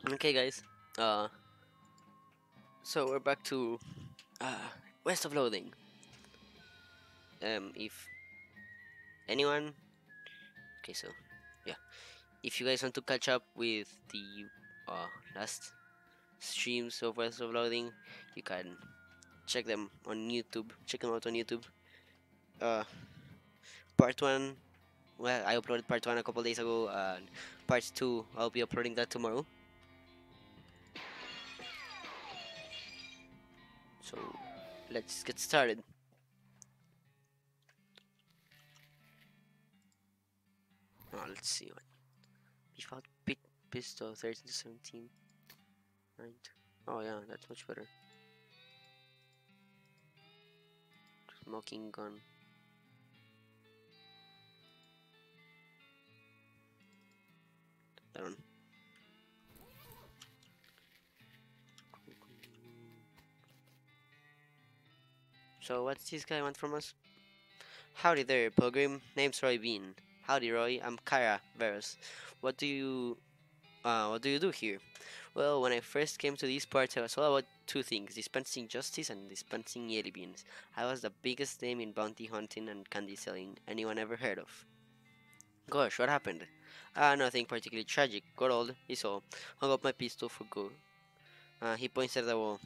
Okay, guys. So we're back to uh, West of Loathing. If anyone, okay, so yeah, if you guys want to catch up with the last streams of West of Loathing, you can check them on YouTube. Check them out on YouTube. Uh, part one. Well, I uploaded part one a couple days ago, and part two I'll be uploading that tomorrow. So let's get started. Let's see what. Default pistol 13 to 17. Right. Oh yeah, that's much better. Smoking gun. That one. So what's this guy want from us? Howdy there, pilgrim. Name's Roy Bean. Howdy, Roy. I'm Kyra Veros. What do you what do you do here? Well, when I first came to these parts, I was all about two things: dispensing justice and dispensing jelly beans. I was the biggest name in bounty hunting and candy selling anyone ever heard of. Gosh, what happened? Nothing particularly tragic. Got old, is all. Hung up my pistol for good. He points at the wall.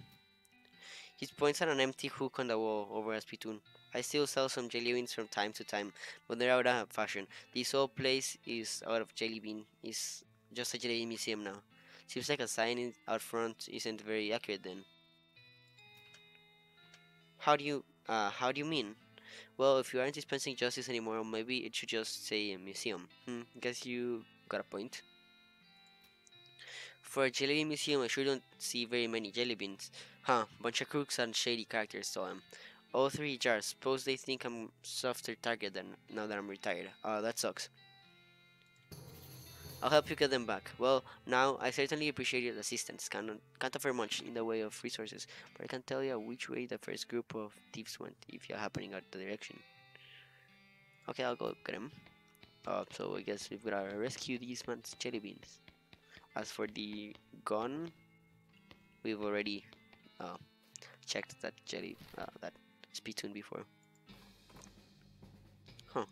He points at an empty hook on the wall over a spittoon. I still sell some jelly beans from time to time, but they're out of fashion. This whole place is out of jelly bean. It's just a jelly bean museum now. Seems like a sign out front isn't very accurate then. How do you mean? Well, if you aren't dispensing justice anymore, maybe it should just say a museum. Guess you got a point. For a jelly bean museum, I sure don't see very many jelly beans. Huh, bunch of crooks and shady characters saw him. All three jars. Suppose they think I'm softer target than now that I'm retired. That sucks. I'll help you get them back. Well, now I certainly appreciate your assistance. Can't offer much in the way of resources, but I can tell you which way the first group of thieves went if you're happening out the direction. Okay, I'll go get him. So I guess we've gotta rescue these man's jelly beans. As for the gun, we've already uh, checked that spittoon before. Huh.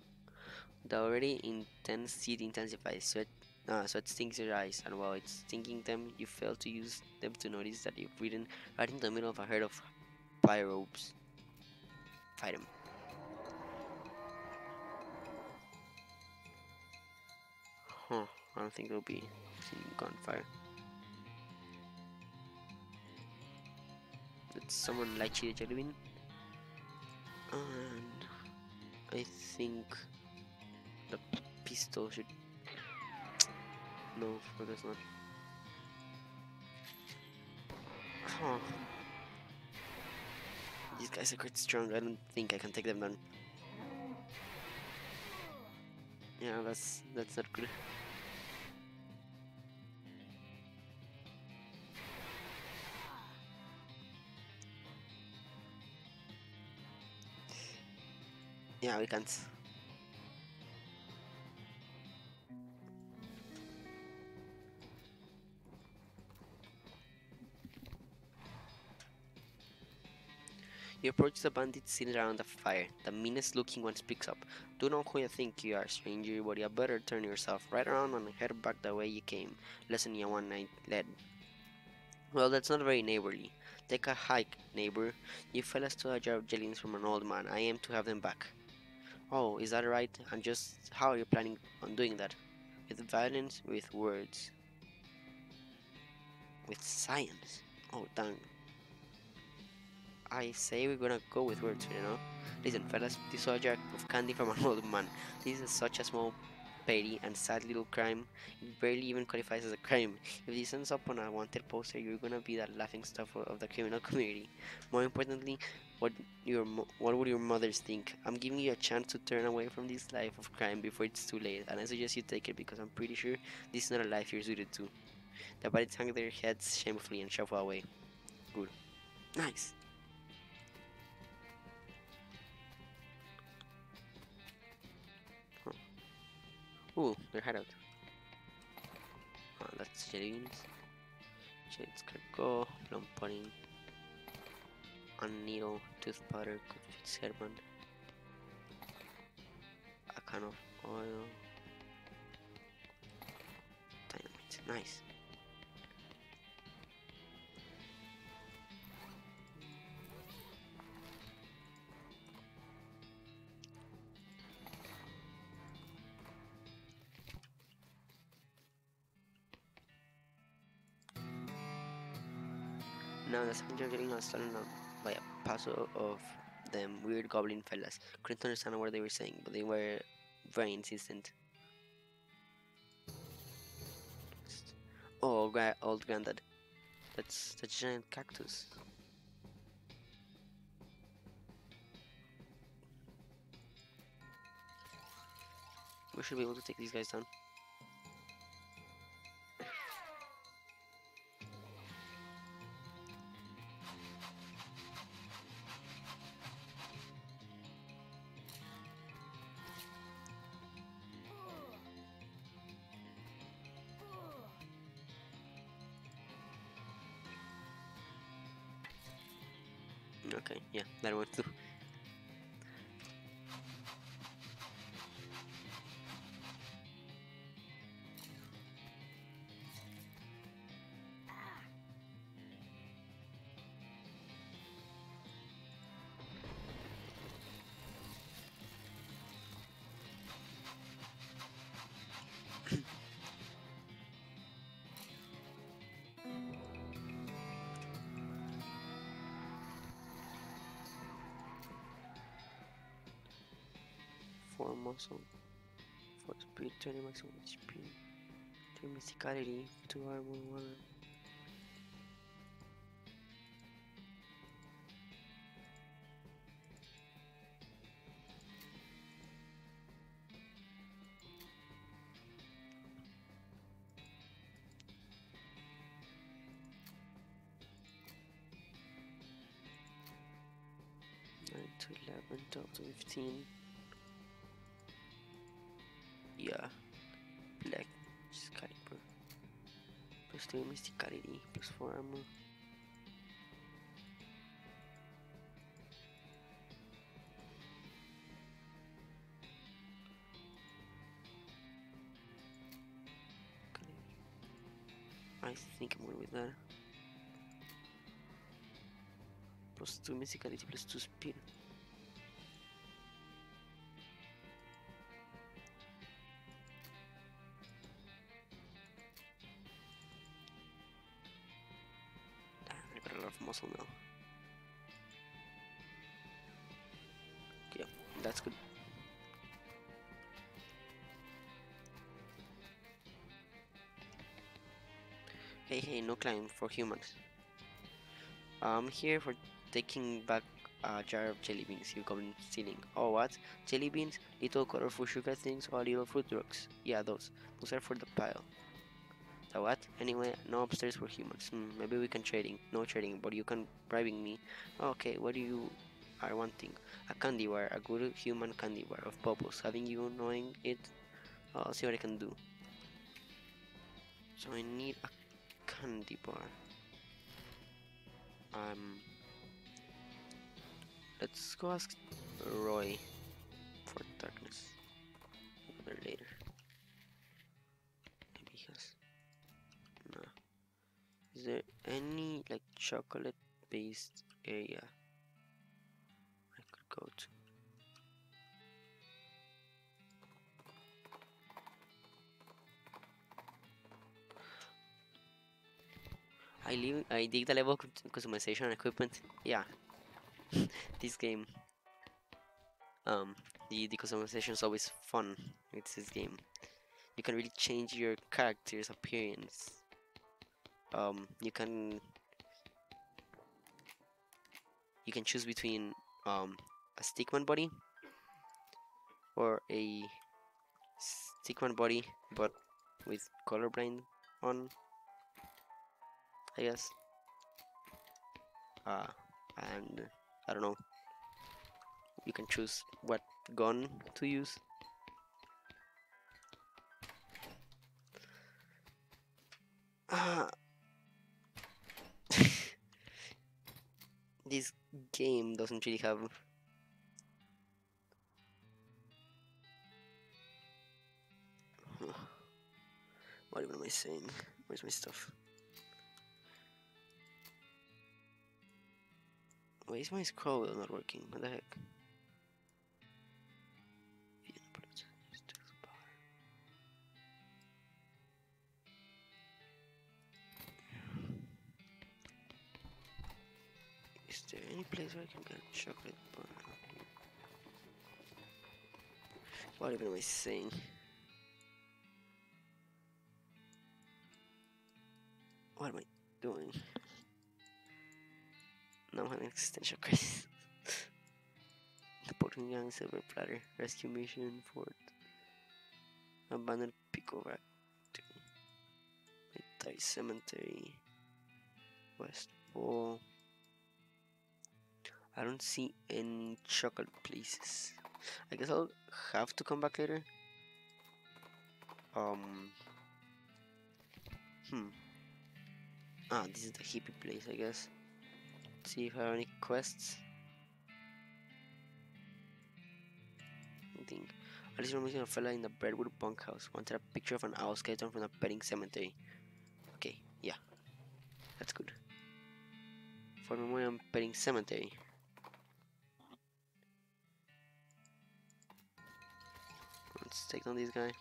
The already intense heat intensifies. Sweat stings your eyes, and while it's stinging them, you fail to use them to notice that you've ridden right in the middle of a herd of pyrobes. Fight him. Huh. I don't think it'll be gunfire. Did someone light you a jelly bean? And I think the pistol should. No, I guess not. Huh. These guys are quite strong. I don't think I can take them down. Yeah, that's not good. Yeah, we can't. You approach the bandits sitting around the fire. The meanest looking one speaks up. Do know who you think you are, stranger, but you better turn yourself right around and head back the way you came. Lesson you one night led. Well, that's not very neighborly. Take a hike, neighbor. You fellas stole a jar of jellies from an old man. I aim to have them back. Oh, is that right? And just how are you planning on doing that? With violence, with words, with science. Oh, dang. I say we're gonna go with words, you know? Listen, fellas, this is a jar of candy from an old man. This is such a small, petty, and sad little crime. It barely even qualifies as a crime. If this ends up on a wanted poster, you're gonna be the laughing stock of the criminal community. More importantly, what would your mothers think? I'm giving you a chance to turn away from this life of crime before it's too late, and I suggest you take it because I'm pretty sure this is not a life you're suited to. The bandits hang their heads shamefully and shuffle away. Good. Nice. Huh. Ooh, their hideout. That's jelly beans. Jade Escargot, plum pudding, a needle, tooth powder, good fix hairband, a can of oil, dynamite. Nice. Now the scavenger getting us stolen up by a puzzle of them weird goblin fellas. Couldn't understand what they were saying, but they were very insistent. Oh, old granddad. That's the giant cactus. We should be able to take these guys down. Okay, yeah, that one too. Four muscle, four speed, 20 maximum HP, 3 mysticality, 2 armor, 1. Nine to 11, 12 to 15. Yeah, black caliber. Plus 3 mysticality, plus 4 armor. I think I'm going with that. Plus 2 mysticality, plus 2 speed. Damn, I got a lot of muscle now. Yeah, that's good. Hey, hey, no climb for humans. I'm here for taking back a jar of jelly beans you've been stealing. Oh, what? Jelly beans? Little colorful sugar things or little fruit rocks? Yeah, those. Those are for the pile. So what? Anyway, no upstairs for humans. Maybe we can trading. No trading, but you can bribing me. Okay, what do you are wanting? A candy bar, a good human candy bar of purpose. Having you knowing it, I'll see what I can do. So I need a candy bar. Let's go ask Roy for darkness. Or later. Maybe he has. No. Is there any like chocolate based area I could go to? I dig the level customization and equipment. Yeah. This game. The customization is always fun with this game. You can really change your character's appearance. You can choose between a stickman body or a stickman body but with colorblind on, I guess. And I don't know, you can choose what gun to use. This game doesn't really have. What even am I saying? Where's my stuff? Why is my scroll wheel not working? What the heck? Is there any place where I can get a chocolate bar? What even am I saying? What am I doing? Now I'm having existential crisis. The Pokemon Gang Silver Platter Rescue Mission Fort Abandoned Pico Factory Thai Cemetery West Pole. I don't see any chocolate places. I guess I'll have to come back later. This is the hippie place, I guess. Let's see if I have any quests. I think I just remember a fella in the Birdwood bunkhouse wanted a picture of an owl skeleton from a petting cemetery. Okay, yeah, that's good. For Memorial Petting Cemetery. Let's take down this guy.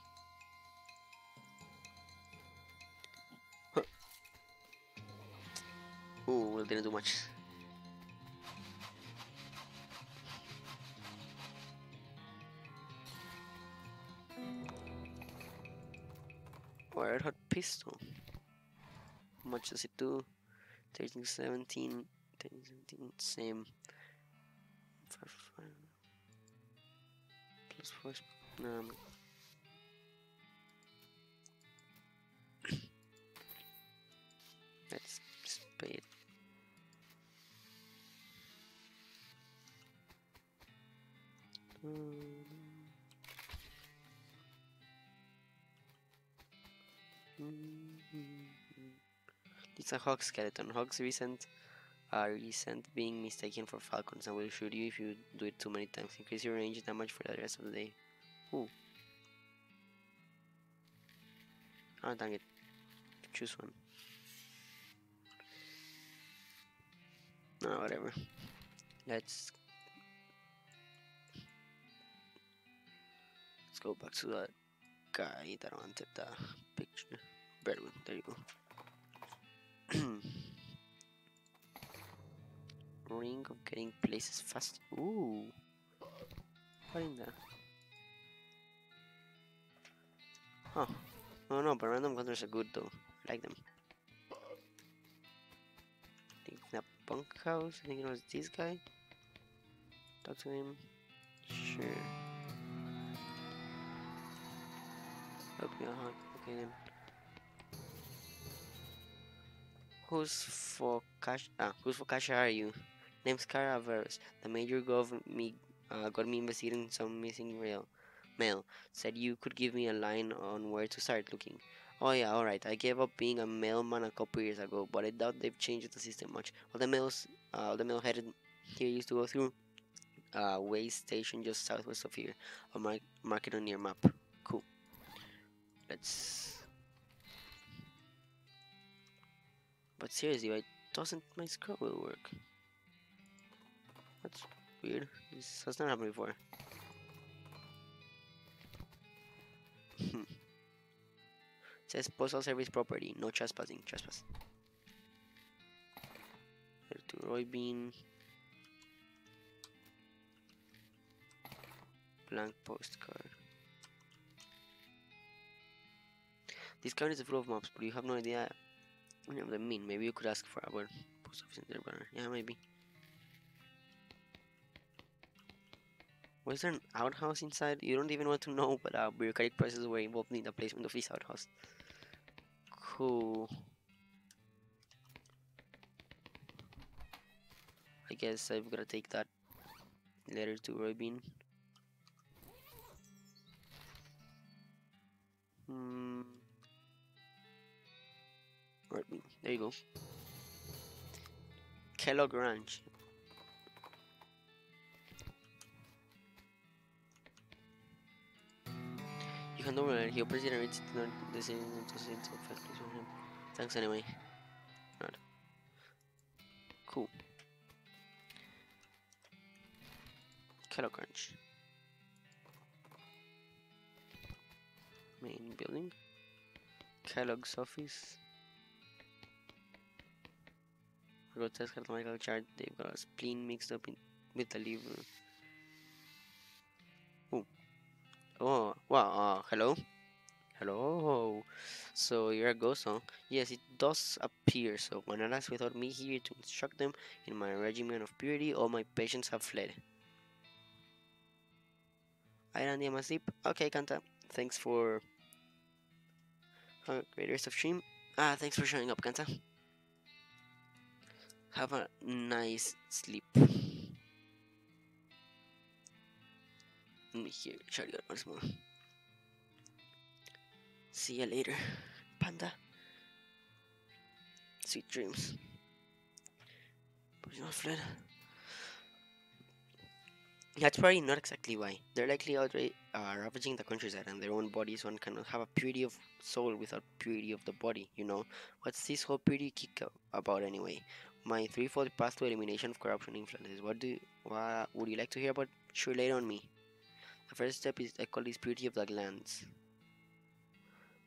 Huh. Ooh, well, didn't do much. Oh, red hot pistol. How much does it do? 13, 17, 13, 17, same. 5, 5. Plus 4. Let's just pay it. It's a hog skeleton. Hogs are recent being mistaken for falcons and will shoot you if you do it too many times. Increase your range damage for the rest of the day. Ooh. Oh, dang it. Choose one. No, whatever. Let's go back to that guy that wanted the picture. Birdwood, there you go. Ring of getting places fast. Ooh. What in there? Huh. Oh no, but random encounters are good though. I like them. I think in a bunkhouse. I think it was this guy. Talk to him. Sure. Okay, okay then. Who's for cash are you? Name's Cara Veros. The major got me investigating some missing mail. Said you could give me a line on where to start looking. Oh yeah, alright. I gave up being a mailman a couple years ago, but I doubt they've changed the system much. All the mail headed here used to go through way station just southwest of here. I'll mark it on your map. Cool. Let's. But seriously, why doesn't my scroll wheel work? That's weird. This has not happened before. It says postal service property, no trespassing. Trespass. To Roy Bean. Blank postcard. This card is full of maps, but you have no idea what any of them mean. Maybe you could ask for our post office in there, brother. Yeah, maybe. Was there an outhouse inside? You don't even want to know, but bureaucratic processes were involved in the placement of this outhouse. Cool. I guess I've gotta take that letter to Roy Bean. Roy Bean. There you go. Kellogg Ranch. You can do it. He operates and reads the same into effect. Thanks anyway. Not cool. Kettle Crunch. Main building. Kellogg's office. Grotesque anatomical chart. They've got a spleen mixed up with the liver. Oh, oh, wow. Hello, hello. So you're a ghost, huh? Yes, it does appear. So when alas without me here to instruct them in my regimen of purity, all my patients have fled. I am asleep. Okay, Kanta. Thanks for great rest of stream. Thanks for showing up, Kanta. Have a nice sleep. Let me hear shout you out once more. See you later, Panda. Sweet dreams. But you not fled. That's probably not exactly why. They're likely outright ravaging the countryside and their own bodies. One cannot have a purity of soul without purity of the body, you know? What's this whole purity kick about anyway? My threefold path to elimination of corruption influences. What would you like to hear about? Sure, later on me. The first step is I call this purity of the glands.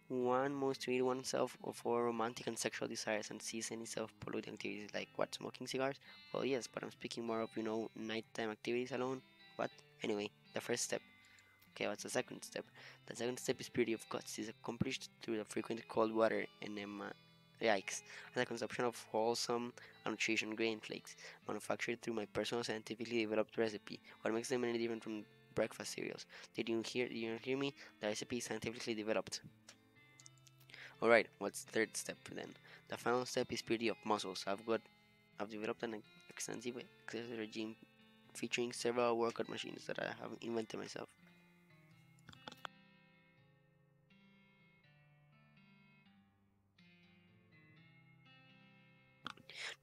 One must rid oneself of all romantic and sexual desires and cease any self-polluting activities like what, smoking cigars? Well, yes, but I'm speaking more of, nighttime activities alone. What? Anyway, the first step. Okay, what's the second step? The second step is purity of guts. Is accomplished through the frequent cold water enema, yikes, and the consumption of wholesome and nutrition grain flakes, manufactured through my personal scientifically developed recipe. What makes them any different from breakfast cereals? Did you hear me? The recipe is scientifically developed. Alright, what's the third step then? The final step is purity of muscles. I've developed an extensive exercise regime featuring several workout machines that I have invented myself.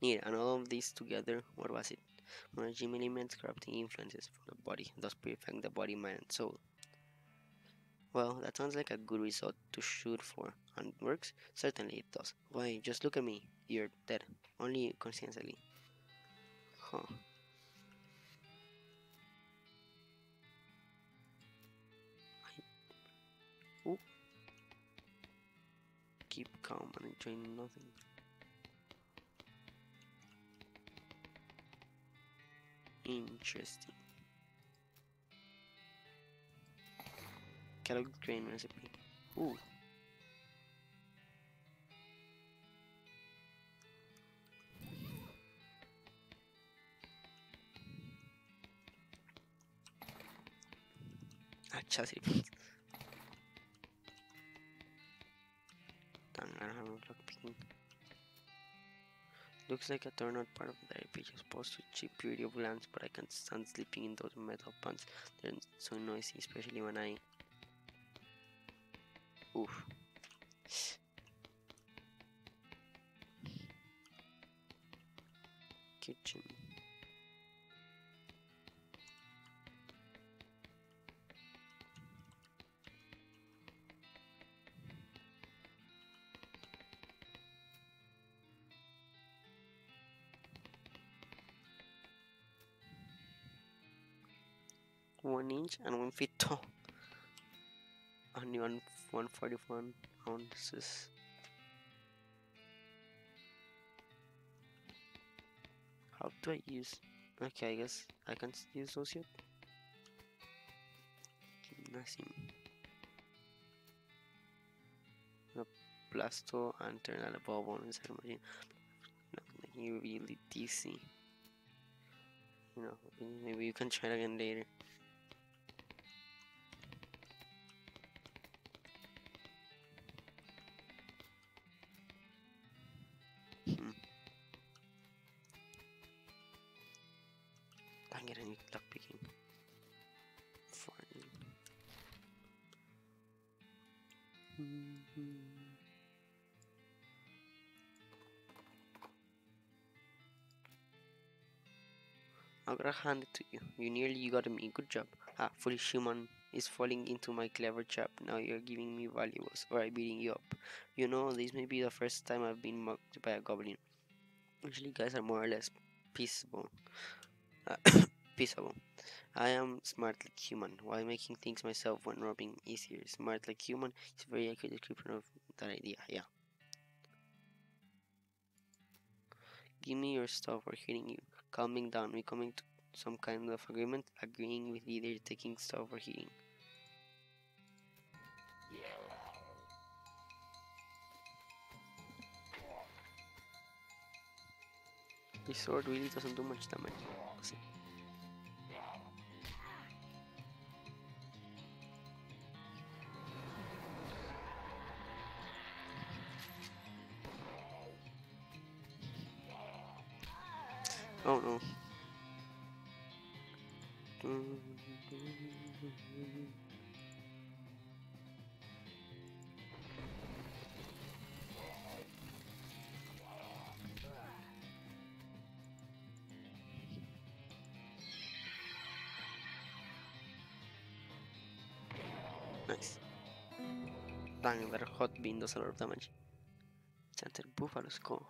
Neat, and all of these together, what was it? My regime eliminates corrupting influences from the body, thus purifying the body, mind, and soul. Well, that sounds like a good result to shoot for, and it works? Certainly it does. Why, just look at me. You're dead. Only conscientiously. Huh. Ooh. Keep calm and enjoy nothing. Interesting. Kellogg's grain recipe. Ooh. Chelsea. Dang, I don't have no luck picking. Looks like a turnout part of the page is supposed to cheap purity of lamps, but I can't stand sleeping in those metal pants. They're so noisy, especially when I. Oof. Kitchen. One inch and 1 feet tall. Only 141 ounces. How do I use? Okay, I guess I can use those yet. Gymnasium. Blasto and turn on the bulb on inside the machine. Making you really dizzy. Maybe you can try it again later. Dang it, I need luck picking. Fine. I'm gonna hand it to you. You nearly got me. Good job. Foolish human. is falling into my clever trap. Now you're giving me valuables, or I'm beating you up. You know, this may be the first time I've been mocked by a goblin. Usually, guys are more or less peaceable. Uh, peaceable. I am smart like human, while making things myself when robbing easier. Smart like human is a very accurate description of that idea. Yeah. Give me your stuff, we're hitting you. Calming down, we coming to some kind of agreement, agreeing with either taking stuff or hitting. This sword really doesn't do much damage, does it? Oh no. Nice. Dang, that hot beam does a lot of damage. Chanted Buffalo Skull.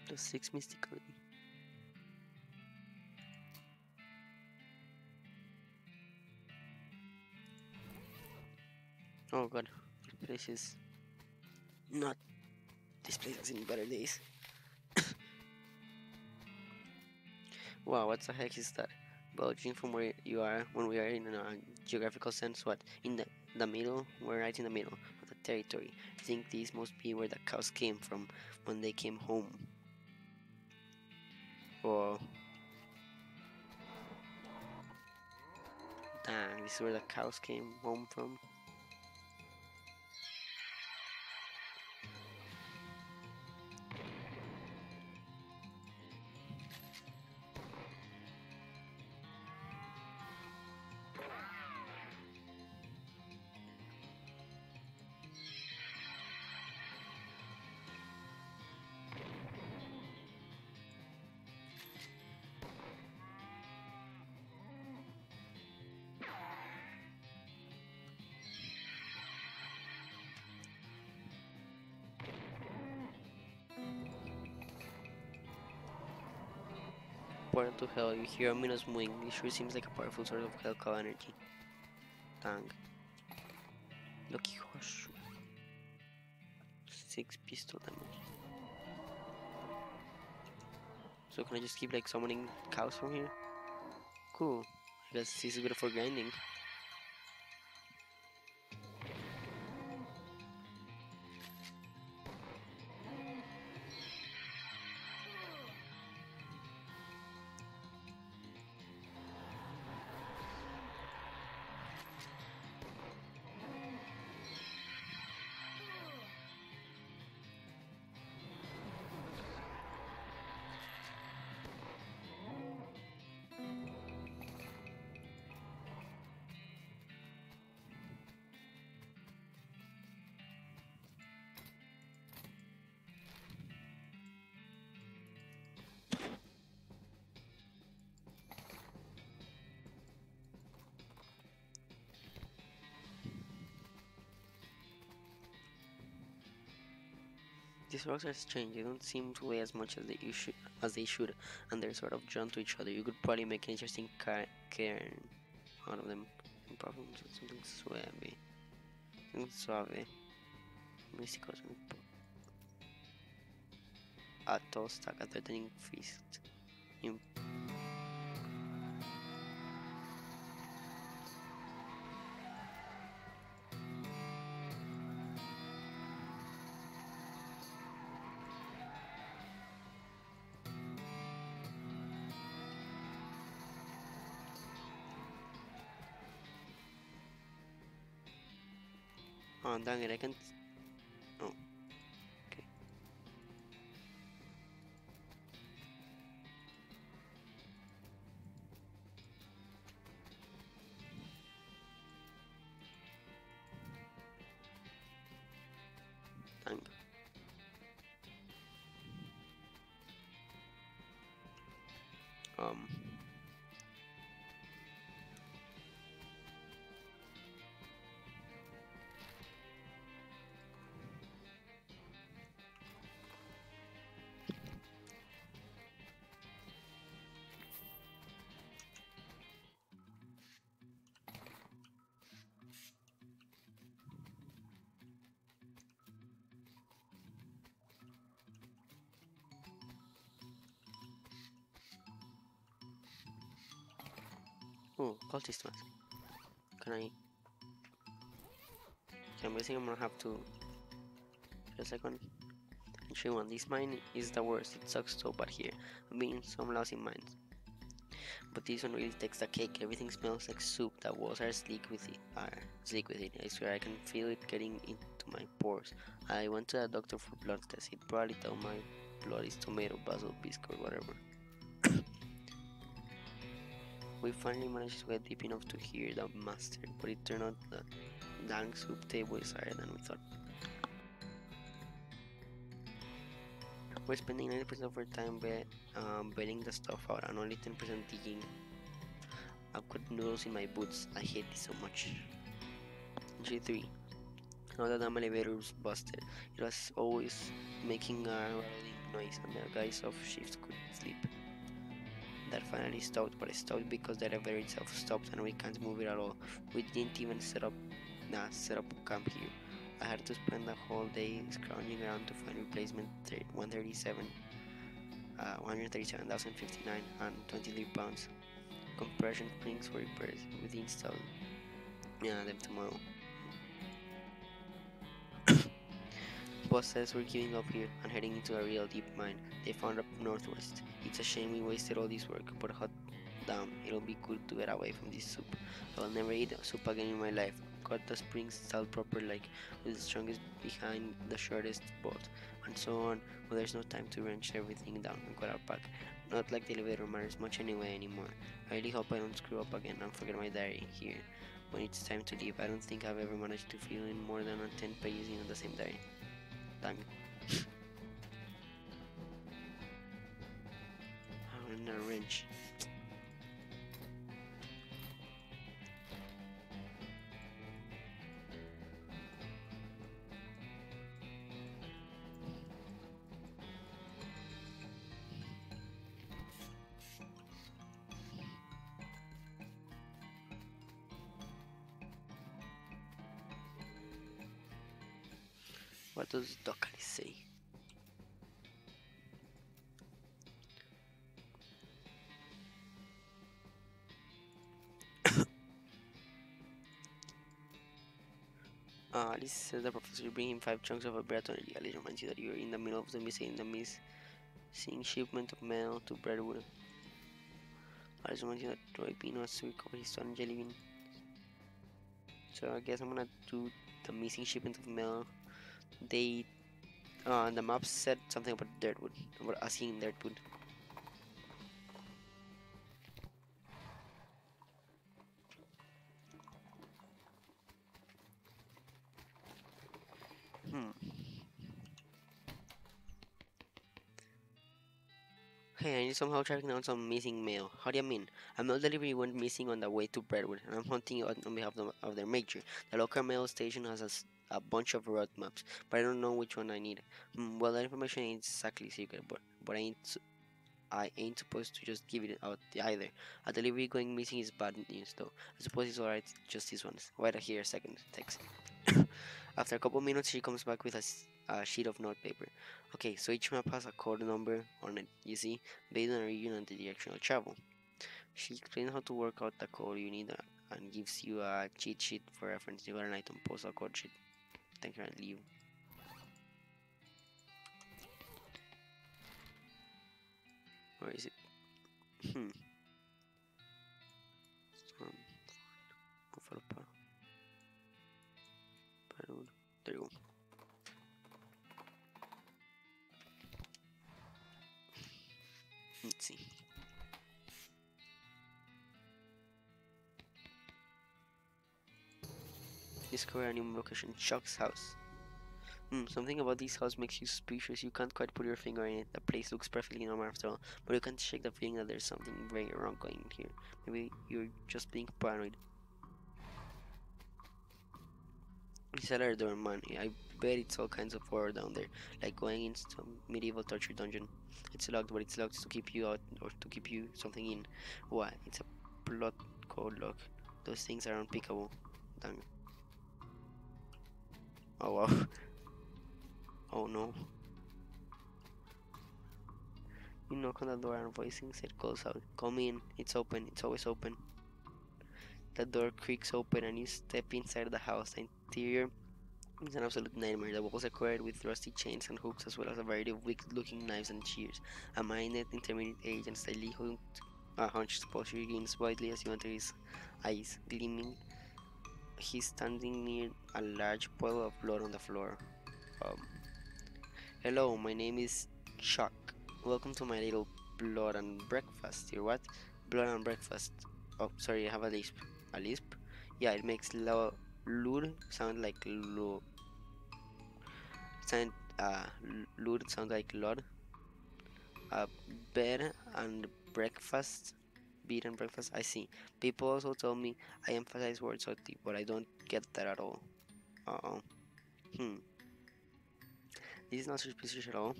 Does 6 mystical. Oh god, this place is not. This place has seen better days. Wow, what the heck is that? Well, judging from where you are, when we are in a geographical sense, what? In the middle? We're right in the middle of the territory. I think this must be where the cows came from when they came home. Oh, dang, this is where the cows came home from. Portal to hell, you hear ominous mooing. This sure seems like a powerful sort of hellcow energy. Dang. Lucky horseshoe. 6 pistol damage. So can I just keep like summoning cows from here? Cool. I guess this is good for grinding. These rocks are strange. They don't seem to weigh as much as they should, and they're sort of drawn to each other. You could probably make an interesting cairn out of them. Probably something suave. Something suave. Mystical. A toast, a threatening feast. Oh, dang it, I can't. Oh, okay. Dang. Um. Oh, cultist mask. Can I? Okay, I'm guessing I'm gonna have to. Just a second. Entry 1. This mine is the worst. It sucks so bad here. I've been in some lousy mines. But this one really takes the cake. Everything smells like soup. The walls are sleek with it. I swear I can feel it getting into my pores. I went to the doctor for blood test. It probably thought my blood is tomato, basil, biscuit, or whatever. We finally managed to get deep enough to hear the master, but it turned out that dang soup table is higher than we thought. We're spending 90% of our time betting the stuff out and only 10% digging. I've got noodles in my boots. I hate this so much. G3. Now that the elevator was busted, it was always making a rattling noise and the guys off shift couldn't sleep. That finally stopped, but it stopped because the elevator itself stopped and we can't move it at all. We didn't even set up camp here. I had to spend the whole day scrounging around to find replacement 137,059 and 23 pounds. Compression springs were repaired with the install. Yeah, them tomorrow. Boss says we're giving up here and heading into a real deep mine they found up northwest. It's a shame we wasted all this work, but hot damn, it'll be good to get away from this soup. I will never eat soup again in my life. Got the springs installed proper, like with the strongest behind the shortest bolt, and so on. Well, there's no time to wrench everything down and cut our pack. Not like the elevator matters much anyway anymore. I really hope I don't screw up again and forget my diary here. When it's time to leave, I don't think I've ever managed to fill in more than 10 pages in the same diary. Dang it. I'm in a wrench. What does Dokari say? Alice says the professor will bring him 5 chunks of a bread energy. Alice reminds you that you're in the middle of the missing shipment of mail to Breadwood. Alice reminds you that Troy Bean wants to recover his stolen jelly bean. So I guess I'm gonna do the missing shipment of mail. They the map said something about Dirtwood, about asking Dirtwood. Hey, I need somehow tracking down some missing mail. How do you mean? A mail delivery went missing on the way to Brentwood, and I'm hunting it on behalf of their major. The local mail station has a bunch of route maps, but I don't know which one I need. Well, that information ain't exactly secret, but I ain't supposed to just give it out either. A delivery going missing is bad news, though. I suppose it's alright, just this once. Wait here a second. Text. After a couple minutes, she comes back with a sheet of notepaper. Okay, so each map has a code number on it, you see, based on the region and the direction of travel. She explains how to work out the code you need and gives you a cheat sheet for reference. You got an item postal code sheet. Thank you and leave. Where is it? Storm, Buffalo Parole. There you go. Let's see. Discover a new location, Chuck's house. Something about this house makes you suspicious. You can't quite put your finger on it. The place looks perfectly normal after all, but you can't shake the feeling that there's something very wrong going here. Maybe you're just being paranoid. It's a cellar door, man. I bet it's all kinds of horror down there, like going into some medieval torture dungeon. It's locked, but it's locked to keep you out or to keep you something in. Why? It's a plot code lock. Those things are unpickable. Dang. Oh wow. Oh no. You knock on the door and a voicing said calls out. Come in. It's open. It's always open. The door creaks open and you step inside the house. The interior is an absolute nightmare. The walls are covered with rusty chains and hooks, as well as a variety of wicked-looking knives and shears. A mined intermediate age and slightly hunched posture gleams brightly as you enter his eyes, gleaming. He's standing near a large puddle of blood on the floor. Um, Hello, my name is Chuck. Welcome to my little blood and breakfast. Your what? Blood and breakfast. Oh, sorry, I have a lisp. A lisp? Yeah, it makes lud sound like lo. Sound lud sound like lord. Bed and breakfast. Bed and breakfast. I see. People also tell me I emphasize words salty, but I don't get that at all. Uh oh. Hmm. This is not suspicious at all.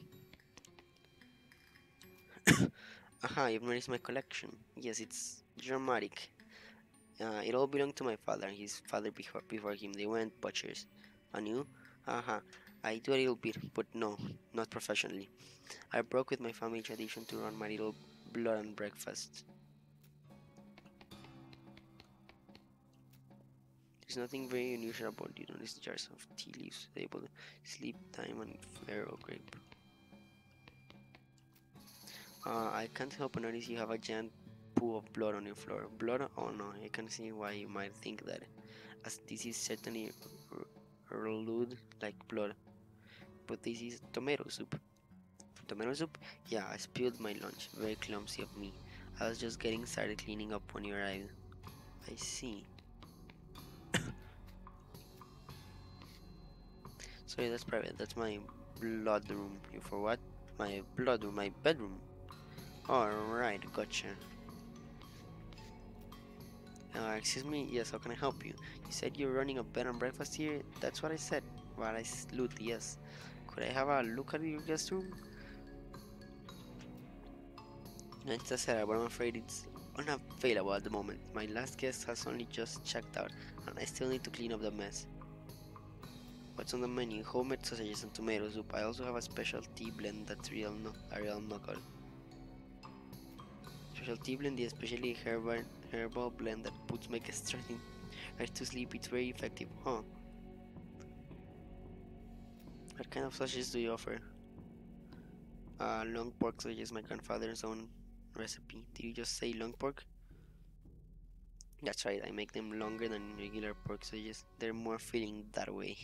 Aha, you've noticed my collection. Yes, it's dramatic. It all belonged to my father and his father before him. They weren't butchers. And you? Haha, I do a little bit, but no, not professionally. I broke with my family tradition to run my little blood and breakfast. There's nothing very unusual about you. Notice jars of tea leaves, table, sleep time, and farro grape. I can't help but notice you have a giant pool of blood on your floor. Blood? Oh no, I can see why you might think that, as this is certainly lewd like blood. But this is tomato soup. Tomato soup? Yeah, I spilled my lunch. Very clumsy of me. I was just getting started cleaning up when you arrived. I see. Sorry, that's private. That's my blood room. You for what? My blood room, my bedroom. Alright, gotcha. Excuse me, yes, how can I help you? You said you're running a bed and breakfast here? That's what I said. Well, I salute, yes. Could I have a look at your guest room? No, it's a setup, but I'm afraid it's unavailable at the moment. My last guest has only just checked out, and I still need to clean up the mess. What's on the menu? Homemade sausages and tomato soup. I also have a special tea blend that's a real knockout. Special tea blend, the especially herbal blend that puts my guests right to sleep. It's very effective, huh? What kind of sausages do you offer? Long pork sausages, my grandfather's own recipe. Did you just say long pork? That's right, I make them longer than regular pork sausages. They're more filling that way.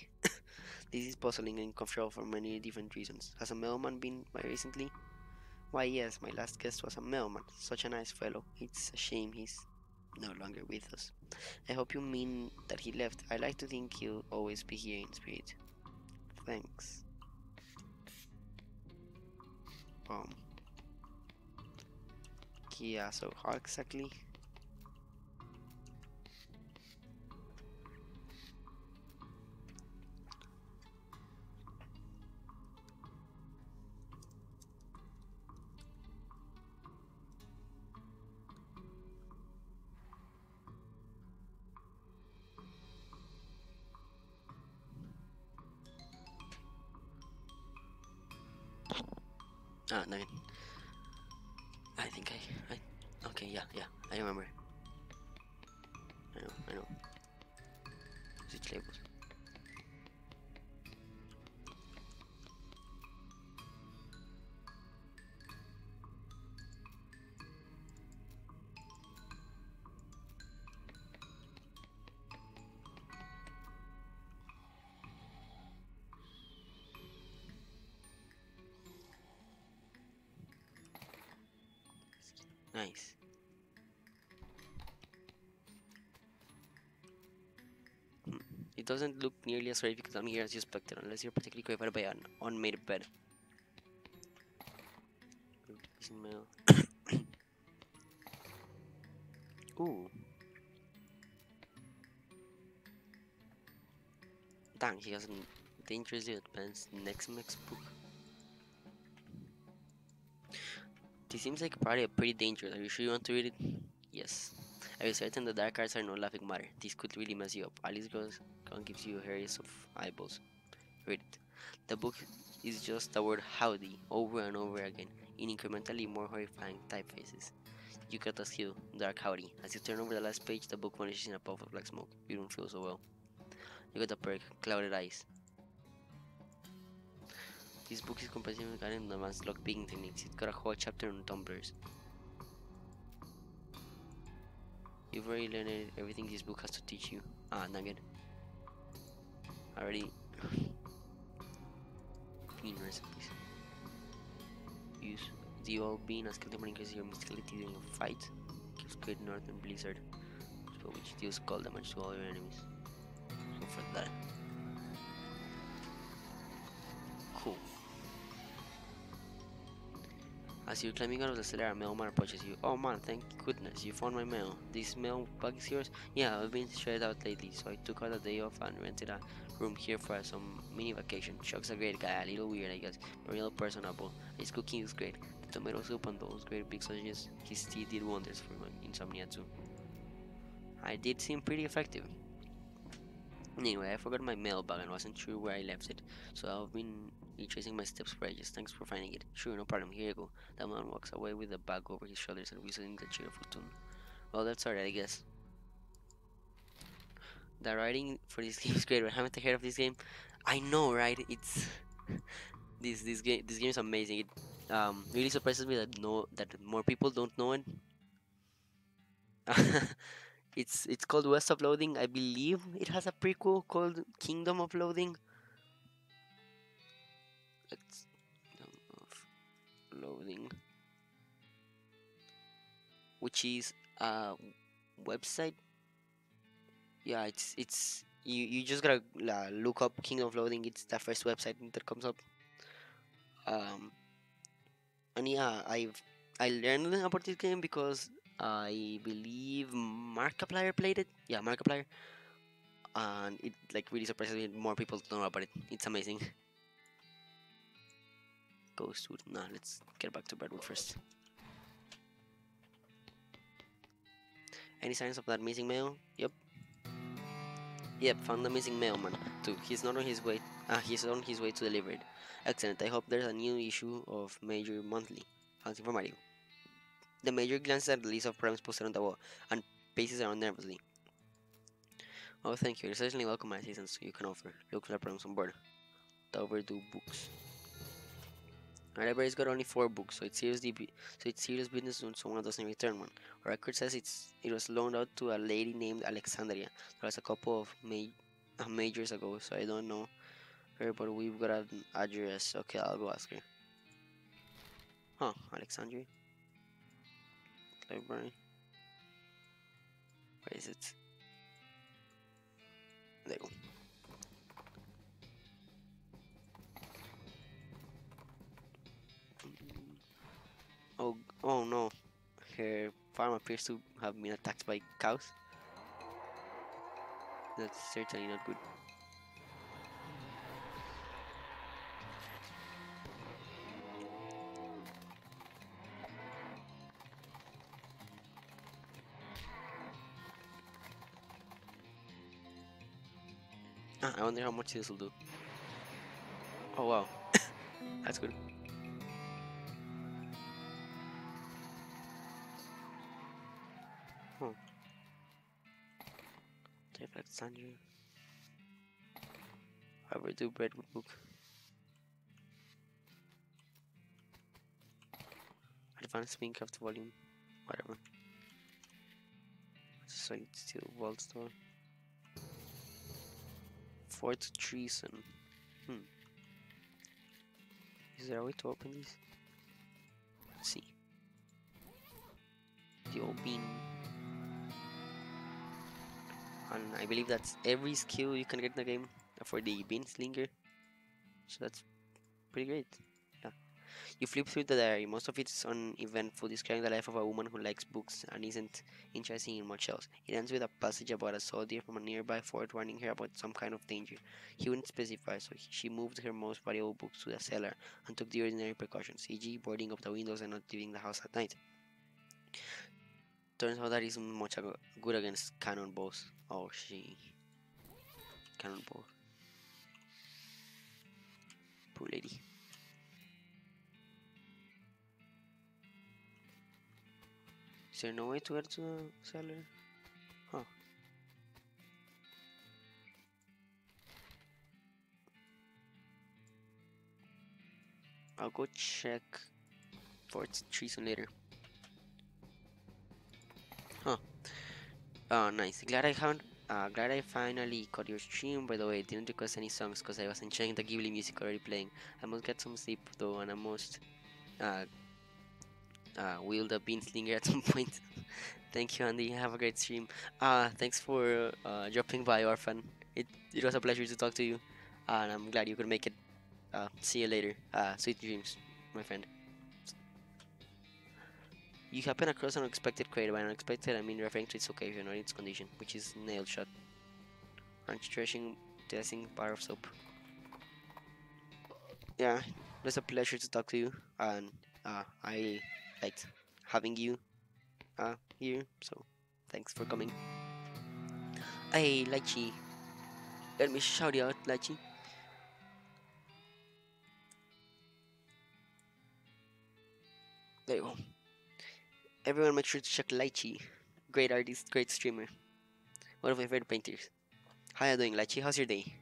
This is puzzling and uncomfortable for many different reasons. Has a mailman been by recently? Why, yes, my last guest was a mailman. Such a nice fellow. It's a shame he's no longer with us. I hope you mean that he left. I like to think he'll always be here in spirit. Thanks. Um, yeah, so how exactly? No, I think okay, yeah, I remember. I know. Switch labels. Nice. Hmm. It doesn't look nearly as horrific down here as you expected, unless you're particularly covered by an unmade bed. Ooh. Dang, he has a dangerous advanced next book. This seems like probably pretty dangerous. Are you sure you want to read it? Yes. Are you certain the dark arts are no laughing matter? This could really mess you up. Alice goes and gives you hairs of eyeballs. Read it. The book is just the word howdy over and over again in incrementally more horrifying typefaces. You got a skill, Dark Howdy. As you turn over the last page, the book vanishes in a puff of black smoke. You don't feel so well. You got a perk, Clouded Eyes. This book is compatible with advanced lock picking techniques. It's got a whole chapter on tumblers. You've already learned everything this book has to teach you. Ah, Nugget. Already. Bean recipes. Use the old bean as skill to increase your mysticality during a fight. Gives great northern blizzard. So which deals cold damage to all your enemies. So for that. Cool. As you're climbing out of the cellar, a mailman approaches you. Oh man, thank goodness, you found my mail. This mail bag is yours? Yeah, I've been straight out lately, so I took out a day off and rented a room here for some mini vacation. Chuck's a great guy, a little weird I guess, but real personable. His cooking is great. The tomato soup and those great big sausages, his tea did wonders for my insomnia too. I did seem pretty effective. Anyway, I forgot my mail bag and wasn't sure where I left it, so I've been retracing my steps for ages. Thanks for finding it. Sure, no problem. Here you go. The man walks away with the bag over his shoulders and whistling the cheerful tune. Well, that's alright, I guess. The writing for this game is great. I haven't heard of this game. I know, right? It's this game is amazing. It really surprises me that more people don't know it. It's called West of Loathing. I believe it has a prequel called Kingdom of Loathing. It's Kingdom of Loathing, which is a website. Yeah, it's you just gotta look up Kingdom of Loathing. It's the first website that comes up. Um, and yeah, I learned about this game because I believe Markiplier played it. Yeah, Markiplier, and it like really surprises me. More people don't know about it. It's amazing. Ghostwood. Nah, let's get back to Redwood first. Any signs of that missing mail? Yep. Yep, found the missing mailman too. He's not on his way. He's on his way to deliver it. Excellent. I hope there's a new issue of Major Monthly. Sounds informative. The Major glances at the list of problems posted on the wall and paces around nervously. Oh, thank you. You're certainly welcome my assistance you can offer. Look for the problems on board. The overdue books. Our library's got only 4 books, so it's serious business when someone doesn't return one. Our record says it was loaned out to a lady named Alexandria. That was a couple of majors ago, so I don't know her, but we've got an address. Okay, I'll go ask her. Huh, Alexandria? Library? Where is it? There you go. Oh no. Her farm appears to have been attacked by cows. That's certainly not good. I wonder how much this will do. Oh wow. That's good. Huh. Type Alexandria. Overdue Redwood book. Advanced Minecraft volume. Whatever. Solid steel vault store. Fort Treason. Is there a way to open this? Let's see. The old bean. And I believe that's every skill you can get in the game for the bean slinger. So that's pretty great. Yeah. You flip through the diary. Most of it's uneventful, describing the life of a woman who likes books and isn't interested in much else. It ends with a passage about a soldier from a nearby fort warning her about some kind of danger. He wouldn't specify, so she moved her most valuable books to the cellar and took the ordinary precautions, e.g. boarding up the windows and not leaving the house at night. Turns out that isn't much good against cannonballs. Oh, cannonball. Poor lady. there no way to get to the cellar? Huh. I'll go check for its treason later. Huh. Oh, nice. Glad I finally caught your stream. By the way, I didn't request any songs because I was enjoying the Ghibli music already playing. I must get some sleep though, and I must uh, wield a bean slinger at some point. Thank you, Andy. Have a great stream. Thanks for dropping by, Orphan. It was a pleasure to talk to you, and I'm glad you could make it. See you later. Sweet dreams, my friend. You happen across an unexpected crate. By unexpected, I mean referring to its occasion or its condition, which is nail shot. Ranch dressing bar of soap. Yeah, it was a pleasure to talk to you, and I liked having you here. So, thanks for coming. Hey, Lychee, let me shout you out, Lychee. There you go. Everyone, make sure to check Lychee. Great artist, great streamer. One of my favorite painters. How are you doing, Lychee? How's your day?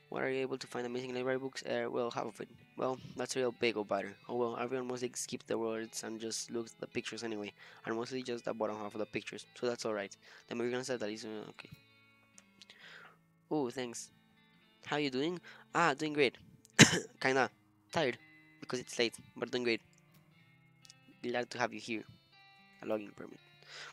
What are you able to find amazing library books? Well, half of it. Well, that's a real big old bother. Oh well, everyone mostly skips the words and just looks at the pictures anyway, and mostly just the bottom half of the pictures, so that's alright. The American said that is okay. Oh, thanks. How you doing? Doing great. Kinda tired because it's late, but doing great. Glad to have you here. A logging permit.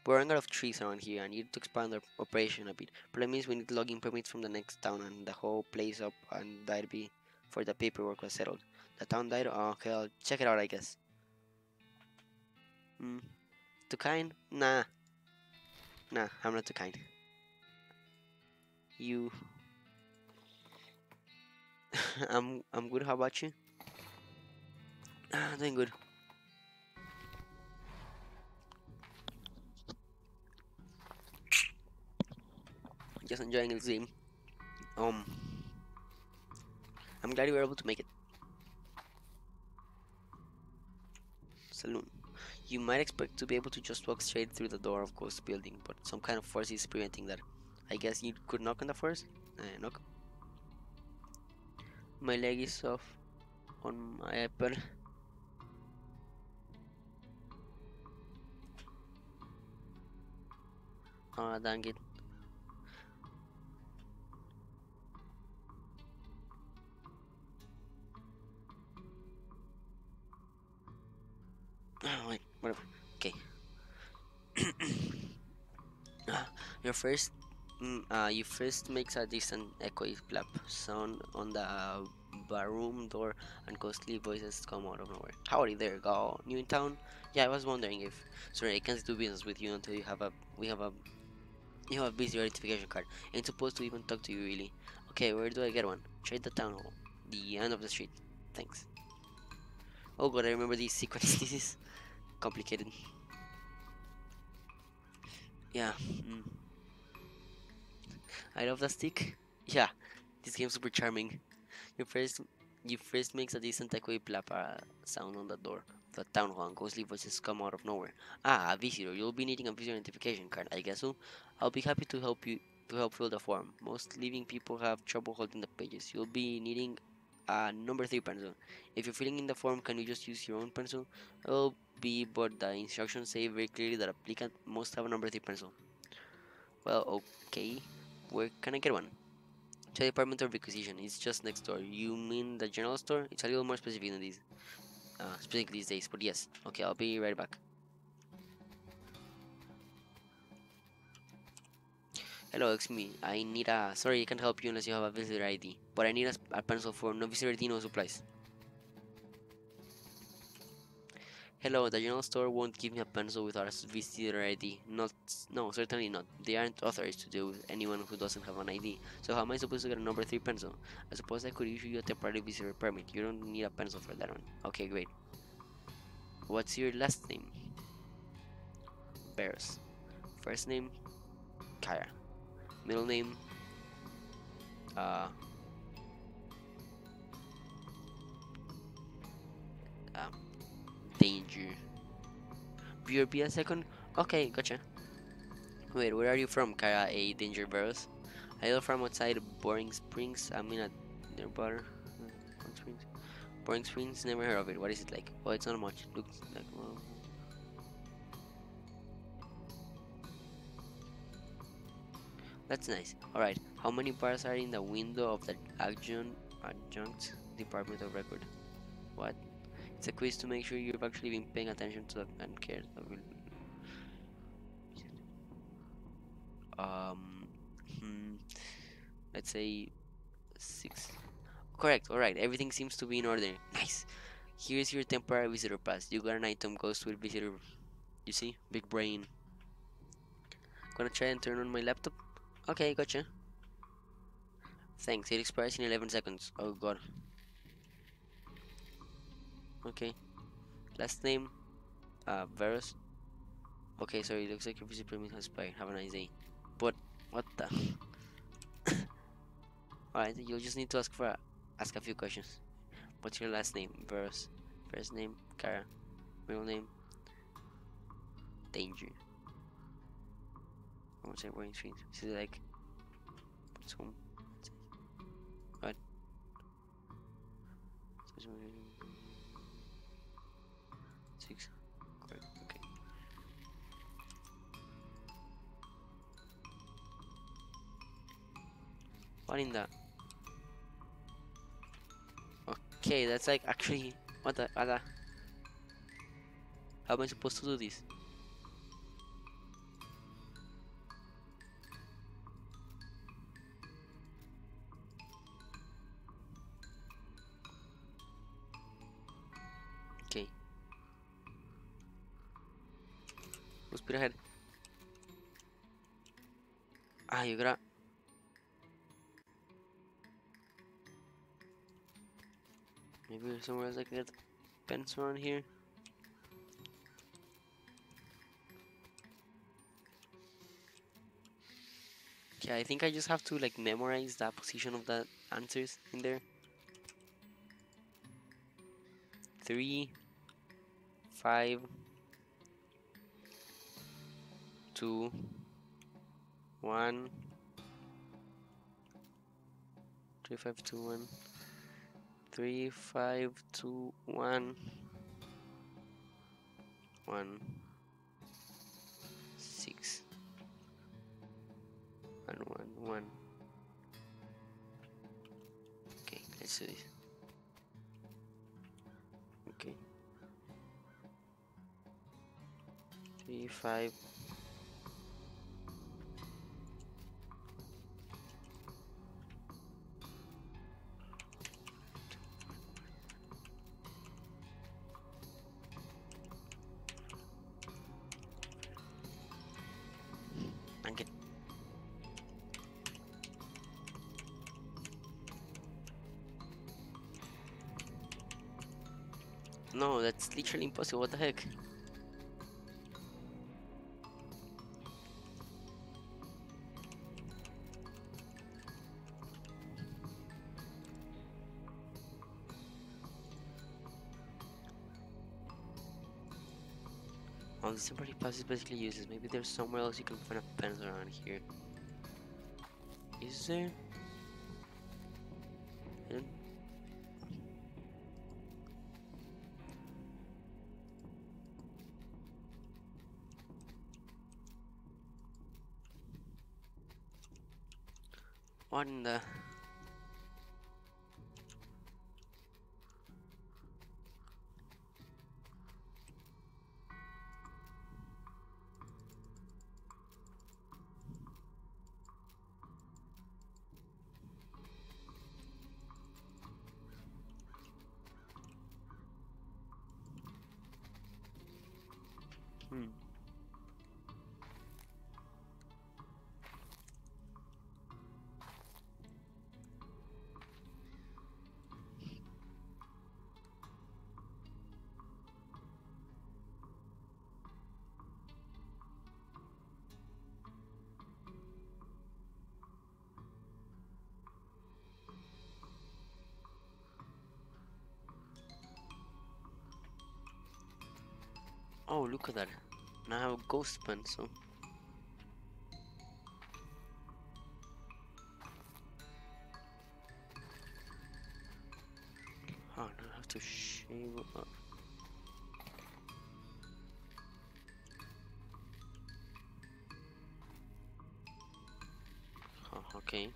We're running out of trees around here and need to expand our operation a bit. Problem is we need logging permits from the next town and the whole place up and that'd be for the paperwork was settled. The town died? Oh, okay, I'll check it out I guess. Hmm. Too kind? Nah. Nah, I'm not too kind. You I'm good, how about you? Doing good. Just enjoying this game. Um I'm glad you were able to make it. Saloon. You might expect to be able to just walk straight through the door of Ghost Building, but some kind of force is preventing that. I guess you could knock on the force? Knock. My leg is off on my iPad. Dang it. Wait, whatever. Okay. Your first, you first makes a distant echoey clap sound on the barroom door, and ghostly voices come out of nowhere. Howdy there, gal. New in town? Yeah, I was wondering if. Sorry, I can't do business with you until you have a busy identification card. Ain't supposed to even talk to you really. Okay, where do I get one? Try the town hall. The end of the street. Thanks. Oh god, I remember these sequence. This is complicated. Yeah. I love the stick. Yeah, this game's super charming. You first you first makes a decent echoey plappa sound on the door. The town hall and ghostly voices come out of nowhere. A visitor. You'll be needing a visitor identification card, I guess so. I'll be happy to help fill the form. Most living people have trouble holding the pages. You'll be needing a number 3 pencil. If you're filling in the form, can you just use your own pencil? It'll be, but the instructions say very clearly that applicant must have a number 3 pencil. Well, okay. Where can I get one? To the Department of Requisition. It's just next door. You mean the general store? It's a little more specific than specific these days. But yes. Okay, I'll be right back. Hello, excuse me. I need a. Sorry, I can't help you unless you have a visitor ID. But I need a pencil for no visitor ID, no supplies. Hello, the general store won't give me a pencil without a visitor ID. Not, no, certainly not. They aren't authorized to deal with anyone who doesn't have an ID. So how am I supposed to get a number 3 pencil? I suppose I could issue you a temporary visitor permit. You don't need a pencil for that one. Okay, great. What's your last name? Barros. First name, Kaya. Middle name, uh, Danger. BRB a second? Okay, gotcha. Wait, where are you from, Kara A. Danger Barrows? I live from outside Boring Springs. I'm in a near bar. Boring Springs. Boring Springs, never heard of it. What is it like? Oh, it's not much. Looks like. Well, that's nice. Alright, how many bars are in the window of the adjunct department of record? What? It's a quiz to make sure you've actually been paying attention to and cared. Um, hmm, let's say 6. Correct, alright, everything seems to be in order. Nice. Here's your temporary visitor pass. You got an item ghost with visitor. You see? Big brain. Gonna try and turn on my laptop? Okay, gotcha. Thanks, it expires in 11 seconds. Oh god. Okay. Last name? Varus. Okay, sorry, it looks like your visit permit has expired. Have a nice day. But, what the? Alright, you'll just need to ask a few questions. What's your last name? Varus. First name? Kara. Middle name? Danger. What's that wearing screen? Is it like... What's home? What? 6. Correct, okay. What in the... Okay, that's like actually... What the... How am I supposed to do this? Okay. Full speed ahead. Ah, you gotta... Maybe there's somewhere else I can get pens around here. Okay, I think I just have to like memorize the position of the answers in there. 3, 5, 2, 1, 3, 5, 2, 1, 3, 5, 2, 1, 1, 6, and 1, 1. Okay, let's do this. Okay. 3, 5. And get... No, that's literally impossible. What the heck? Oh, this temporary pass is basically useless. Maybe there's somewhere else you can find a pens around here. Is there? I don't... What in the... Hmm. Oh, look at that. Now I have a ghost pen, so. Oh, now I have to shave up. Oh, okay.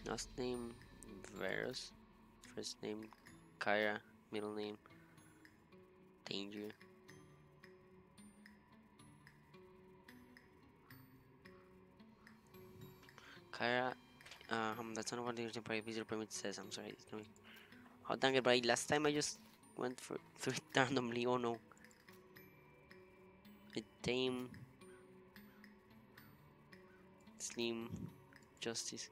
Last name Varus. First name Kyra. Middle name Danger. Kyra. That's not what the temporary visitor permit says. I'm sorry. Oh, dang it, but last time I just went for through it randomly. Oh no. A tame. Slim. Justice.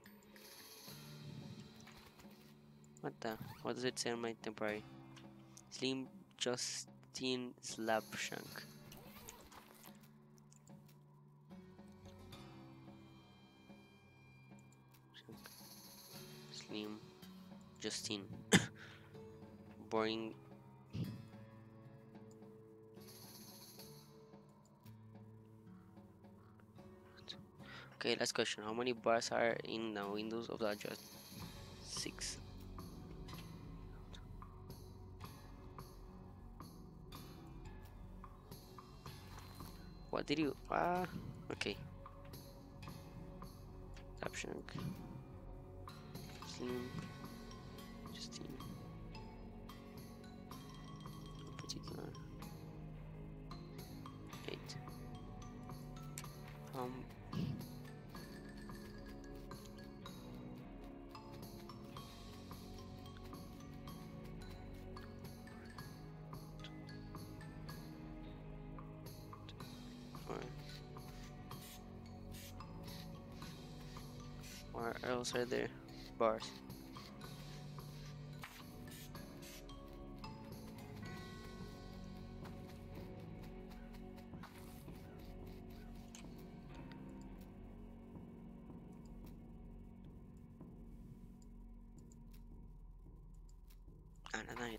What the? What does it say on my temporary? Slim Justin Slapshank. Slim Justin. Boring. Okay, last question. How many bars are in the windows of the adjust? 6. What did you? Okay. Slapshank. Slim Justin. Particular. 8. Um. Where else are there? Bars. And a 9.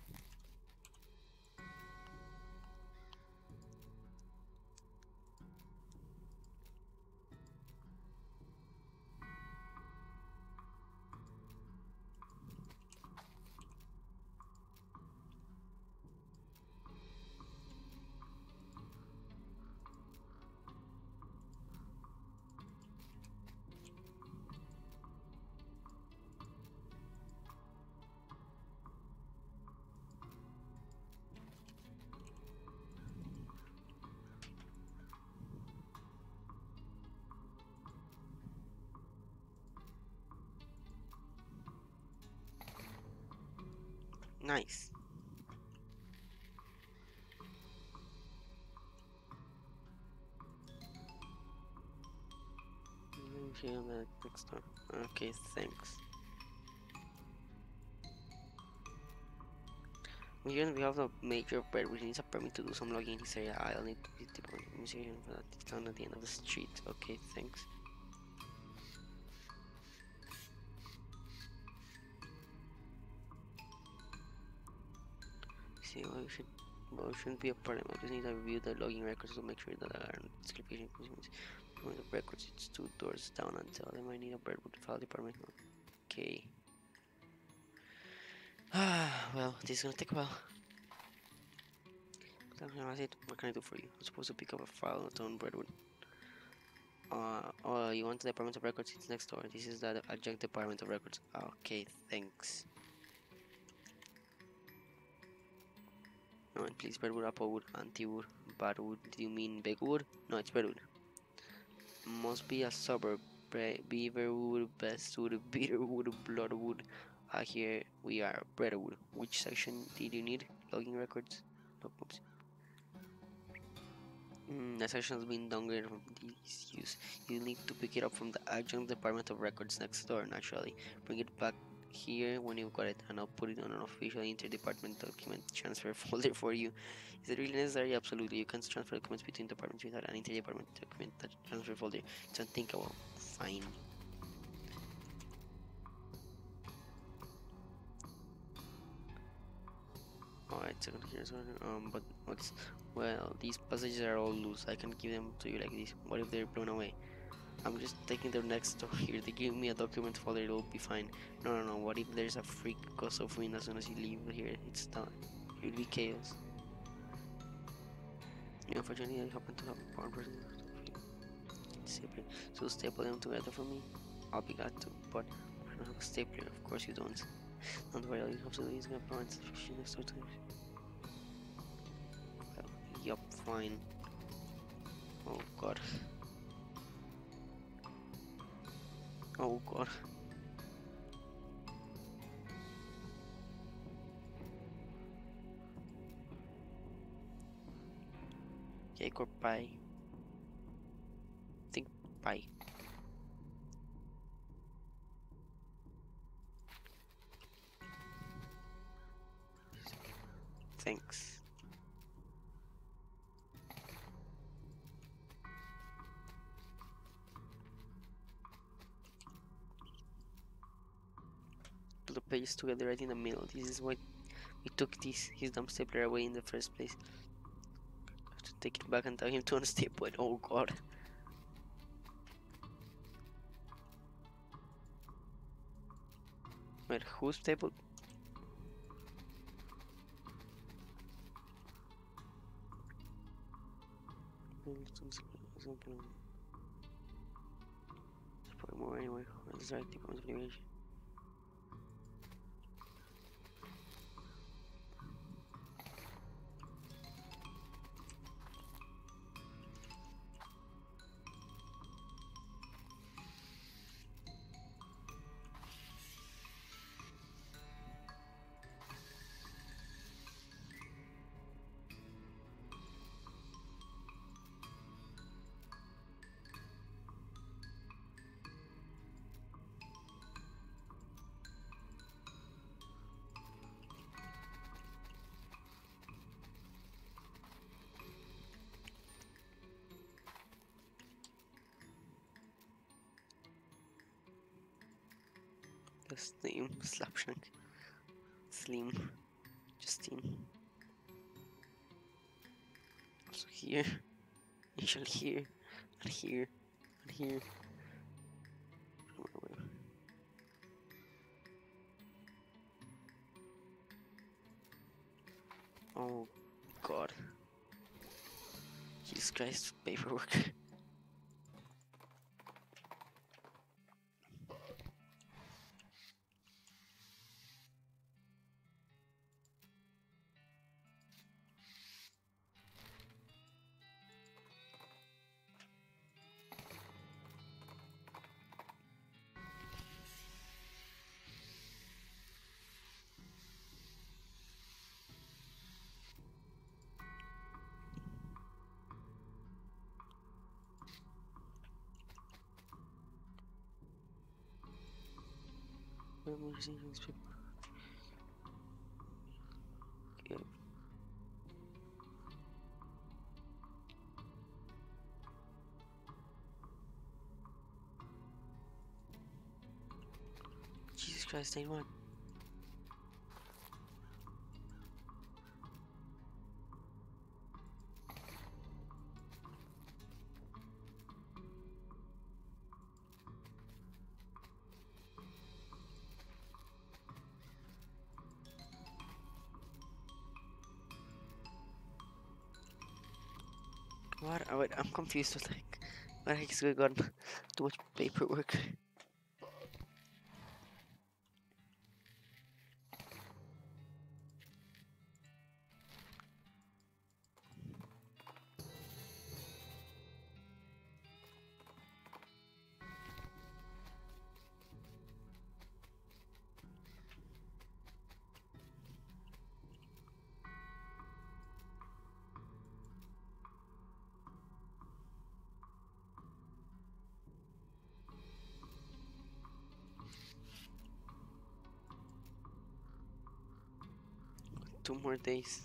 Nice. Here on the next door. Okay, thanks. Here we have the major bread, which needs a permit to do some logging in this area. I'll need to be the museum for that. It's down at the end of the street. Okay, thanks. See, well, it shouldn't be a problem. I just need to review the logging records to make sure that there aren't discrepancies. One of the records, it's 2 doors down until they might need a Birdwood file department. Okay. Well, this is gonna take a while. That's it. What can I do for you? I'm supposed to pick up a file on Birdwood. Oh, you want the Department of Records? It's next door. This is the adjunct Department of Records. Okay, thanks. No, and please, Birdwood, Applewood, Antiwood, Badwood. Do you mean Begwood? No, it's Birdwood. Must be a suburb. Beaverwood, Bestwood, Bitterwood, Bloodwood. Here we are, Breadwood. Which section did you need? Logging records? Nope, oops. The section has been downgraded from this use. You need to pick it up from the adjunct Department of Records next door, naturally. Bring it back here when you've got it, and I'll put it on an official interdepartment document transfer folder for you. Is it really necessary? Absolutely. You can't transfer documents between departments without an interdepartment document transfer folder. It's unthinkable. Fine. second here. But what's well, these passages are all loose. I can give them to you like this. What if they're blown away? I'm just taking their next door here. They give me a document folder. It'll be fine. No, no, no. What if there's a freak gust of wind as soon as you leave here? It's done. It'll be chaos. Unfortunately, I happen to have a power person. So staple them together for me. I'll be glad to, but I don't have a stapler. Of course you don't. Don't worry, all you have to do is gonna prevent the fiction next door to it. Well, yup, fine. Oh god. Oh god. Cake or pie? Think pie. Thanks. Put the pages together right in the middle. This is why we took his dumb stapler away in the first place. I have to take it back and tell him to unstaple it. Oh god. Wait, who stapled? Probably more anyway. That's right, the configuration. That's the name, Slapshank. Slim. Justine. Also here. Initially here. And here. And here. Oh god. Jesus Christ, paperwork. Okay. Jesus Christ, anyone? What? Oh, wait, I'm confused with like, what the heck is going on? Too much paperwork. Two more days.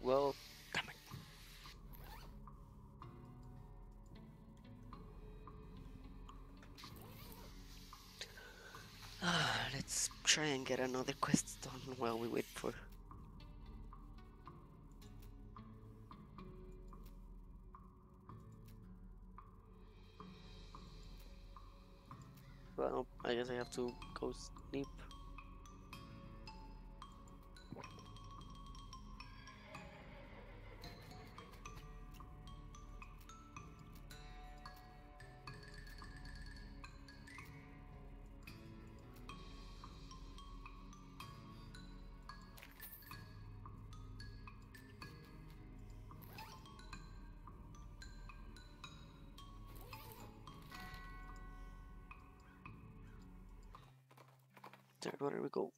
Well, damn it. Let's Let's try and get another quest done while we wait for. Well, I guess I have to go sleep. There we go.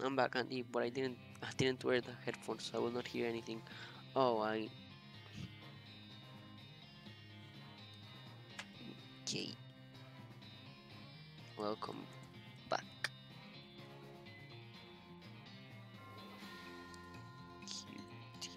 I'm back on deep, but I didn't wear the headphones, so I will not hear anything. Oh, okay. Welcome back. Cute.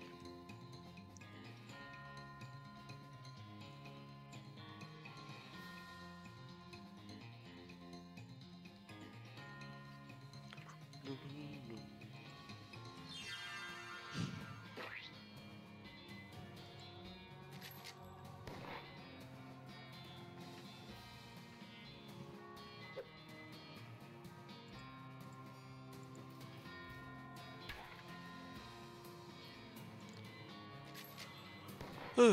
A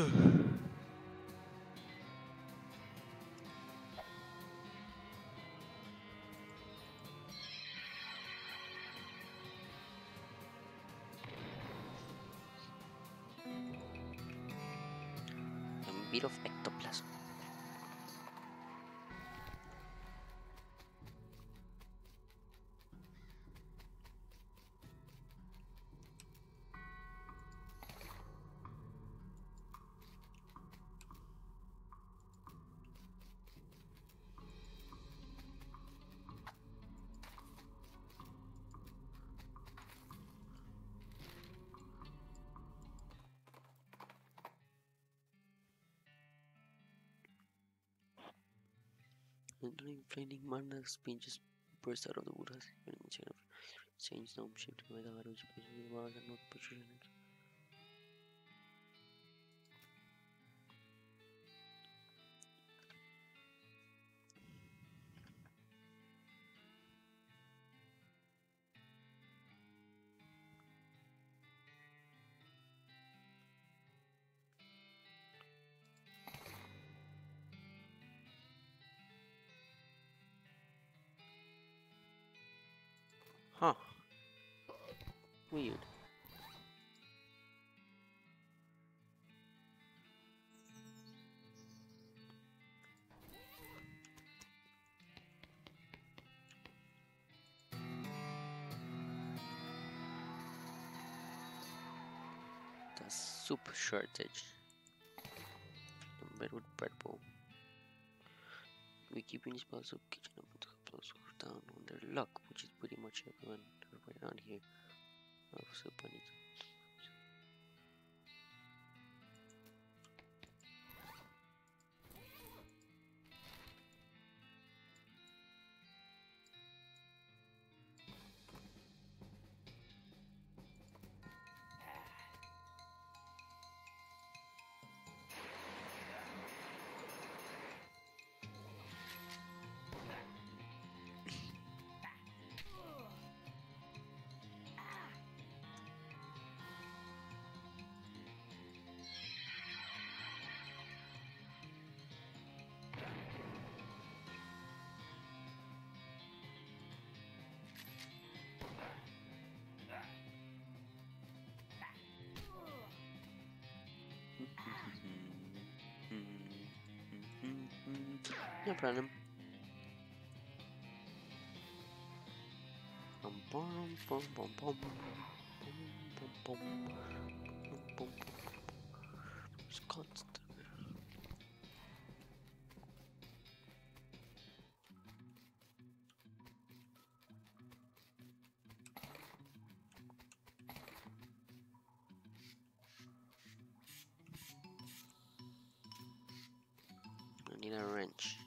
bit of ectoplasm. Entering flaming mana spin just burst out of the wood has been instead of change dome shaped by the large space with bars and not pictures in it. Huh. Weird. The soup shortage. The redwood bread bowl. We keep in spell soup kitchen open to help those who are down on their luck, which is pretty much everybody around here. Oh, soup I need. No problem. Pum, pum, pum, pum, pum, pum, pum, pum, pum. It's constant. I need a wrench.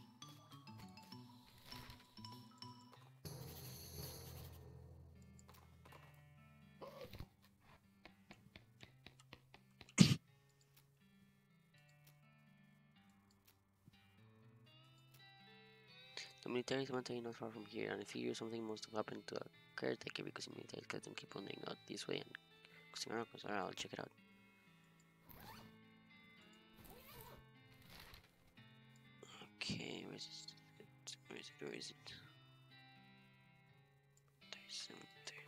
The military is mountain not far from here, and I figure something must have happened to a caretaker because the military let them keep wandering out this way and crossing around. I'll check it out. Okay, where is it? Where is it? Where is it? There's something.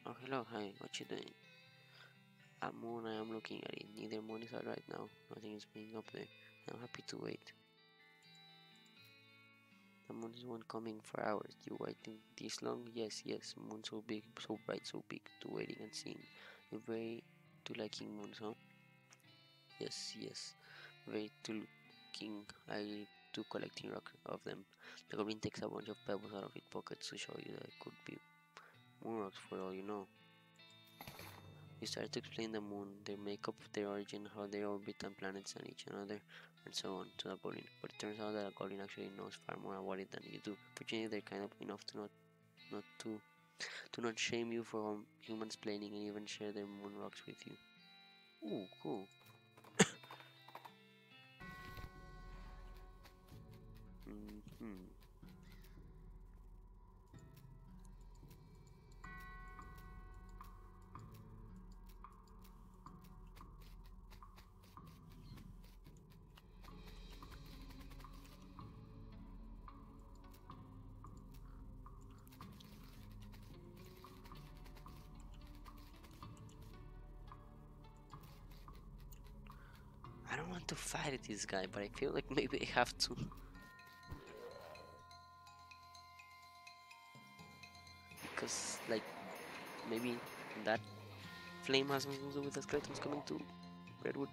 Oh, hello, hi, what you doing? A moon, I am looking at it. Neither moon is out right now. Nothing is being up there. I'm happy to wait. The moon is one coming for hours. You waiting this long? Yes, yes. Moon so big, so bright, so big. To waiting and seeing. You're very to liking moons, huh? Yes, yes. Very to looking. I to collecting rock of them. The goblin takes a bunch of pebbles out of his pockets to show you that it could be moon rocks for all you know. You start to explain the moon, their makeup, their origin, how they orbit and planets and each another, and so on to the goblin. But it turns out that a goblin actually knows far more about it than you do. Fortunately, they're kind of enough to not to not shame you for humans planning and even share their moon rocks with you. Ooh, cool. Hmm. I don't want to fight this guy, but I feel like maybe I have to. Because, like, maybe that flame has something to do with the skeletons coming to Redwood.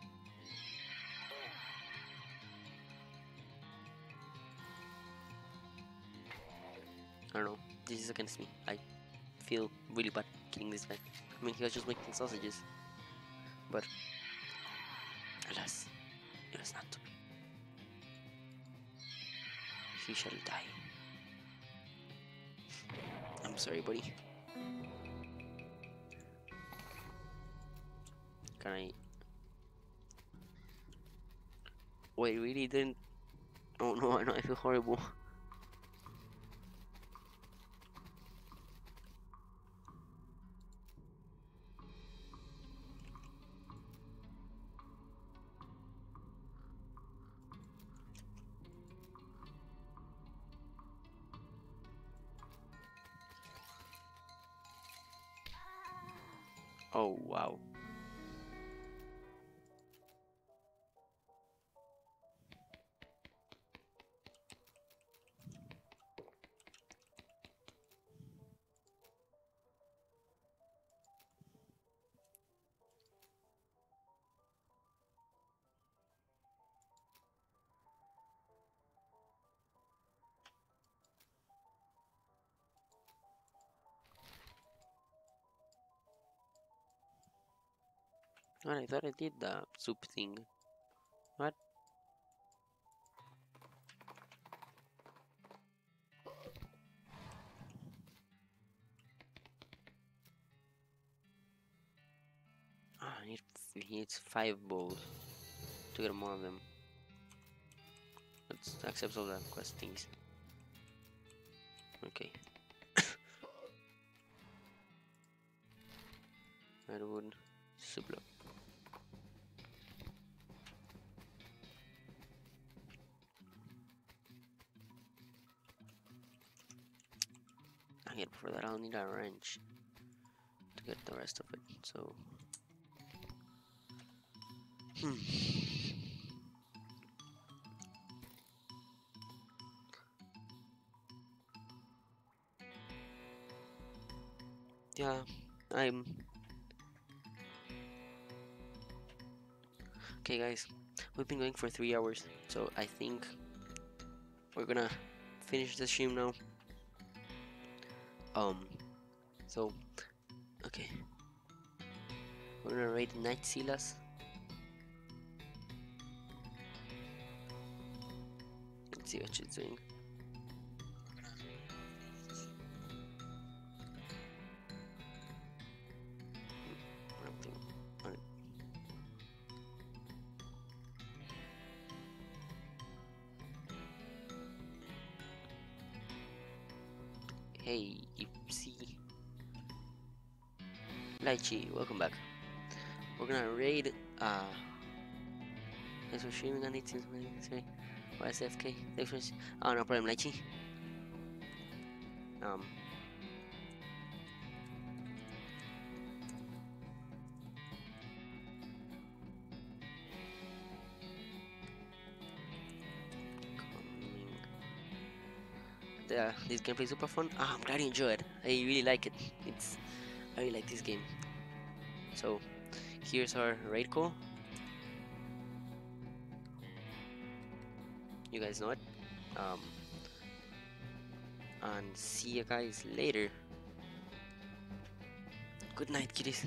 I don't know. This is against me. I feel really bad killing this guy. I mean, he was just making sausages. But, alas, it was not to be. He shall die. I'm sorry, buddy. Can I... Wait, really didn't... Oh no, I know, I feel horrible. Oh, wow. What, I thought I did the soup thing. What? Ah, he needs 5 bowls to get more of them. Let's accept all the quest things. Okay. Redwood, Sublo. Again, for that I'll need a wrench to get the rest of it, so... Yeah, I'm okay, guys. We've been going for 3 hours, so I think we're gonna finish the stream now. Um, so okay, we're gonna raid Night Silas. Let's see what she's doing. Nothing. Alright. Hey, Ipsy. Lychee, welcome back. We're gonna raid. Thanks for streaming on it. Sorry. YSFK. Thanks for. Oh, no problem, Lychee. Um, coming. This gameplay is super fun. I'm glad you enjoyed. I really like it. I really like this game. So, here's our raid call. You guys know it. Um, and see you guys later. Good night, kiddies.